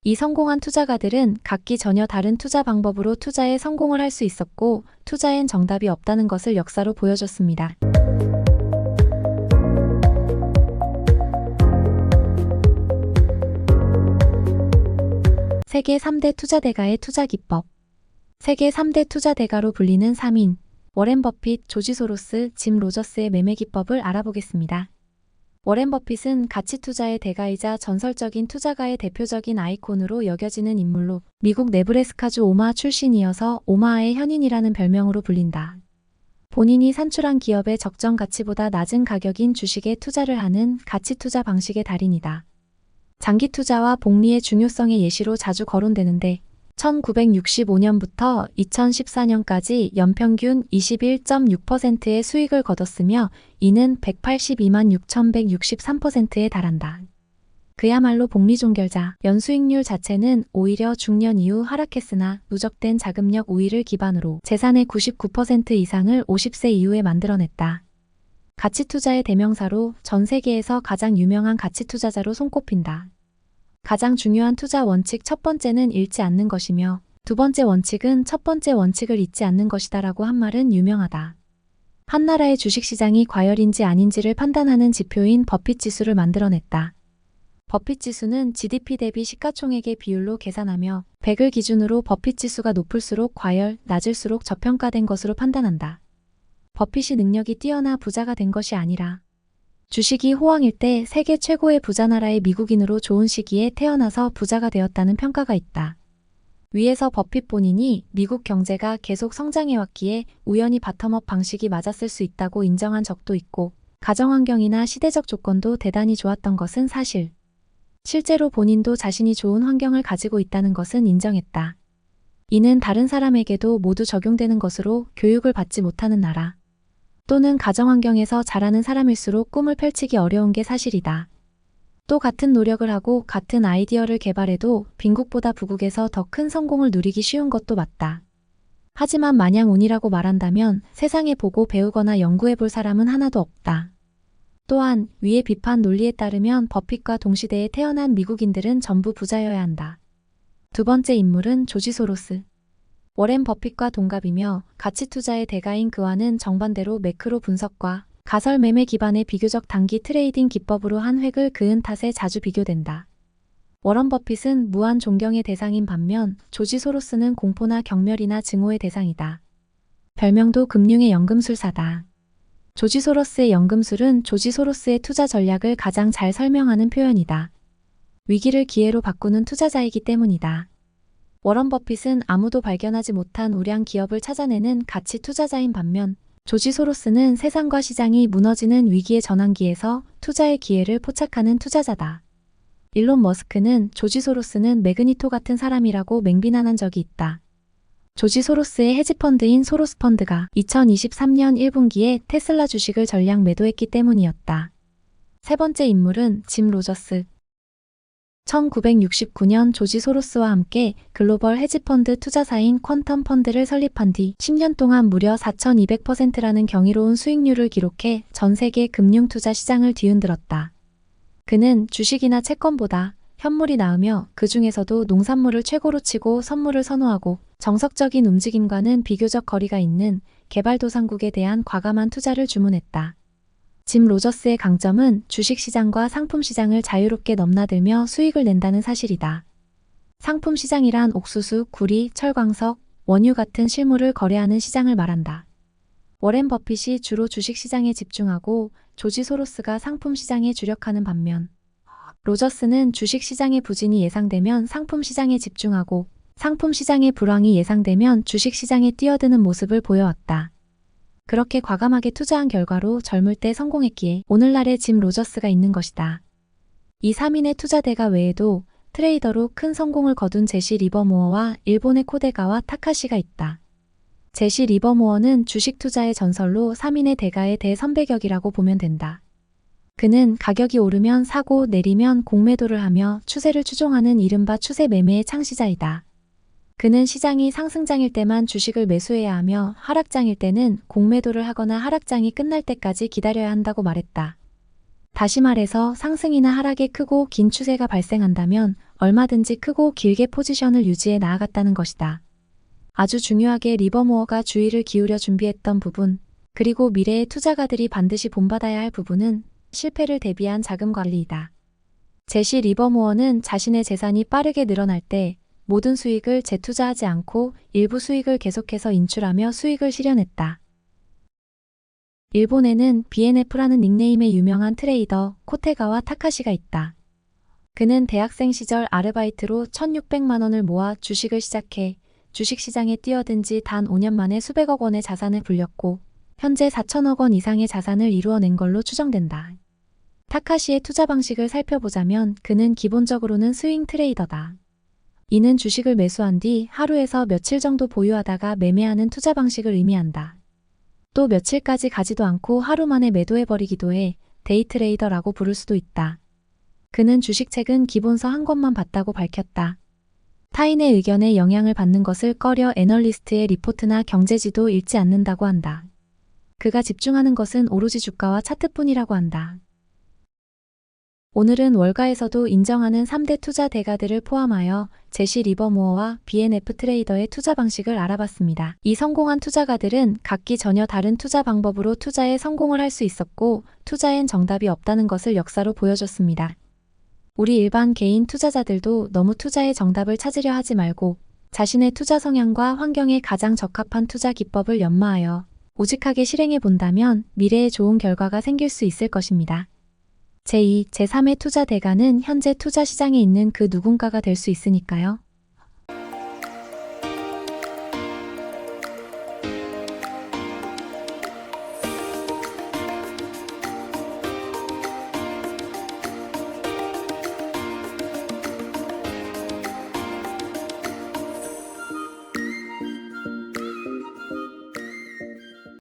이 성공한 투자가들은 각기 전혀 다른 투자 방법으로 투자에 성공을 할 수 있었고, 투자엔 정답이 없다는 것을 역사로 보여줬습니다. 세계 3대 투자대가의 투자 기법. 세계 3대 투자대가로 불리는 3인, 워렌 버핏, 조지 소로스, 짐 로저스의 매매 기법을 알아보겠습니다. 워렌 버핏은 가치 투자의 대가이자 전설적인 투자가의 대표적인 아이콘으로 여겨지는 인물로 미국 네브래스카주 오마하 출신이어서 오마하의 현인이라는 별명으로 불린다. 본인이 산출한 기업의 적정 가치보다 낮은 가격인 주식에 투자를 하는 가치 투자 방식의 달인이다. 장기 투자와 복리의 중요성의 예시로 자주 거론되는데 1965년부터 2014년까지 연평균 21.6%의 수익을 거뒀으며 이는 182만 6,163%에 달한다. 그야말로 복리종결자, 연수익률 자체는 오히려 중년 이후 하락했으나 누적된 자금력 우위를 기반으로 재산의 99% 이상을 50세 이후에 만들어냈다. 가치투자의 대명사로 전 세계에서 가장 유명한 가치투자자로 손꼽힌다. 가장 중요한 투자 원칙 첫 번째는 잃지 않는 것이며 두 번째 원칙은 첫 번째 원칙을 잊지 않는 것이다라고 한 말은 유명하다. 한 나라의 주식시장이 과열인지 아닌지를 판단하는 지표인 버핏 지수를 만들어냈다. 버핏 지수는 GDP 대비 시가총액의 비율로 계산하며 100을 기준으로 버핏 지수가 높을수록 과열, 낮을수록 저평가된 것으로 판단한다. 버핏이 능력이 뛰어나 부자가 된 것이 아니라 주식이 호황일 때 세계 최고의 부자 나라의 미국인으로 좋은 시기에 태어나서 부자가 되었다는 평가가 있다. 위에서 버핏 본인이 미국 경제가 계속 성장해왔기에 우연히 바텀업 방식이 맞았을 수 있다고 인정한 적도 있고 가정환경이나 시대적 조건도 대단히 좋았던 것은 사실. 실제로 본인도 자신이 좋은 환경을 가지고 있다는 것은 인정했다. 이는 다른 사람에게도 모두 적용되는 것으로 교육을 받지 못하는 나라 또는 가정환경에서 자라는 사람일수록 꿈을 펼치기 어려운 게 사실이다. 또 같은 노력을 하고 같은 아이디어를 개발해도 빈국보다 부국에서 더 큰 성공을 누리기 쉬운 것도 맞다. 하지만 마냥 운이라고 말한다면 세상에 보고 배우거나 연구해 볼 사람은 하나도 없다. 또한 위의 비판 논리에 따르면 버핏과 동시대에 태어난 미국인들은 전부 부자여야 한다. 두 번째 인물은 조지 소로스. 워렌 버핏과 동갑이며 가치 투자의 대가인 그와는 정반대로 매크로 분석과 가설 매매 기반의 비교적 단기 트레이딩 기법으로 한 획을 그은 탓에 자주 비교된다. 워런 버핏은 무한 존경의 대상인 반면 조지 소로스는 공포나 경멸이나 증오의 대상이다. 별명도 금융의 연금술사다. 조지 소로스의 연금술은 조지 소로스의 투자 전략을 가장 잘 설명하는 표현이다. 위기를 기회로 바꾸는 투자자이기 때문이다. 워런 버핏은 아무도 발견하지 못한 우량 기업을 찾아내는 가치 투자자인 반면 조지 소로스는 세상과 시장이 무너지는 위기의 전환기에서 투자의 기회를 포착하는 투자자다. 일론 머스크는 조지 소로스는 매그니토 같은 사람이라고 맹비난한 적이 있다. 조지 소로스의 헤지펀드인 소로스펀드가 2023년 1분기에 테슬라 주식을 전량 매도했기 때문이었다. 세 번째 인물은 짐 로저스. 1969년 조지 소로스와 함께 글로벌 헤지펀드 투자사인 퀀텀 펀드를 설립한 뒤 10년 동안 무려 4,200%라는 경이로운 수익률을 기록해 전 세계 금융투자 시장을 뒤흔들었다. 그는 주식이나 채권보다 현물이 나으며 그 중에서도 농산물을 최고로 치고 선물을 선호하고 정석적인 움직임과는 비교적 거리가 있는 개발도상국에 대한 과감한 투자를 주문했다. 짐 로저스의 강점은 주식시장과 상품시장을 자유롭게 넘나들며 수익을 낸다는 사실이다. 상품시장이란 옥수수, 구리, 철광석, 원유 같은 실물을 거래하는 시장을 말한다. 워렌 버핏이 주로 주식시장에 집중하고 조지 소로스가 상품시장에 주력하는 반면 로저스는 주식시장의 부진이 예상되면 상품시장에 집중하고 상품시장의 불황이 예상되면 주식시장에 뛰어드는 모습을 보여왔다. 그렇게 과감하게 투자한 결과로 젊을 때 성공했기에 오늘날의 짐 로저스가 있는 것이다. 이 3인의 투자대가 외에도 트레이더로 큰 성공을 거둔 제시 리버모어와 일본의 코데가와 타카시가 있다. 제시 리버모어는 주식 투자의 전설로 3인의 대가의 대선배격이라고 보면 된다. 그는 가격이 오르면 사고 내리면 공매도를 하며 추세를 추종하는 이른바 추세 매매의 창시자이다. 그는 시장이 상승장일 때만 주식을 매수해야 하며 하락장일 때는 공매도를 하거나 하락장이 끝날 때까지 기다려야 한다고 말했다. 다시 말해서 상승이나 하락의 크고 긴 추세가 발생한다면 얼마든지 크고 길게 포지션을 유지해 나아갔다는 것이다. 아주 중요하게 리버모어가 주의를 기울여 준비했던 부분, 그리고 미래의 투자가들이 반드시 본받아야 할 부분은 실패를 대비한 자금 관리이다. 제시 리버모어는 자신의 재산이 빠르게 늘어날 때 모든 수익을 재투자하지 않고 일부 수익을 계속해서 인출하며 수익을 실현했다. 일본에는 BNF라는 닉네임의 유명한 트레이더 코테가와 타카시가 있다. 그는 대학생 시절 아르바이트로 1,600만 원을 모아 주식을 시작해 주식시장에 뛰어든 지 단 5년 만에 수백억 원의 자산을 불렸고 현재 4천억 원 이상의 자산을 이루어낸 걸로 추정된다. 타카시의 투자 방식을 살펴보자면 그는 기본적으로는 스윙 트레이더다. 이는 주식을 매수한 뒤 하루에서 며칠 정도 보유하다가 매매하는 투자 방식을 의미한다. 또 며칠까지 가지도 않고 하루 만에 매도해버리기도 해 데이 트레이더라고 부를 수도 있다. 그는 주식책은 기본서 한 권만 봤다고 밝혔다. 타인의 의견에 영향을 받는 것을 꺼려 애널리스트의 리포트나 경제지도 읽지 않는다고 한다. 그가 집중하는 것은 오로지 주가와 차트뿐이라고 한다. 오늘은 월가에서도 인정하는 3대 투자 대가들을 포함하여 제시 리버모어와 BNF 트레이더의 투자 방식을 알아봤습니다. 이 성공한 투자가들은 각기 전혀 다른 투자 방법으로 투자에 성공을 할 수 있었고 투자엔 정답이 없다는 것을 역사로 보여줬습니다. 우리 일반 개인 투자자들도 너무 투자의 정답을 찾으려 하지 말고 자신의 투자 성향과 환경에 가장 적합한 투자 기법을 연마하여 우직하게 실행해 본다면 미래에 좋은 결과가 생길 수 있을 것입니다. 제2, 제3의 투자 대가는 현재 투자 시장에 있는 그 누군가가 될 수 있으니까요.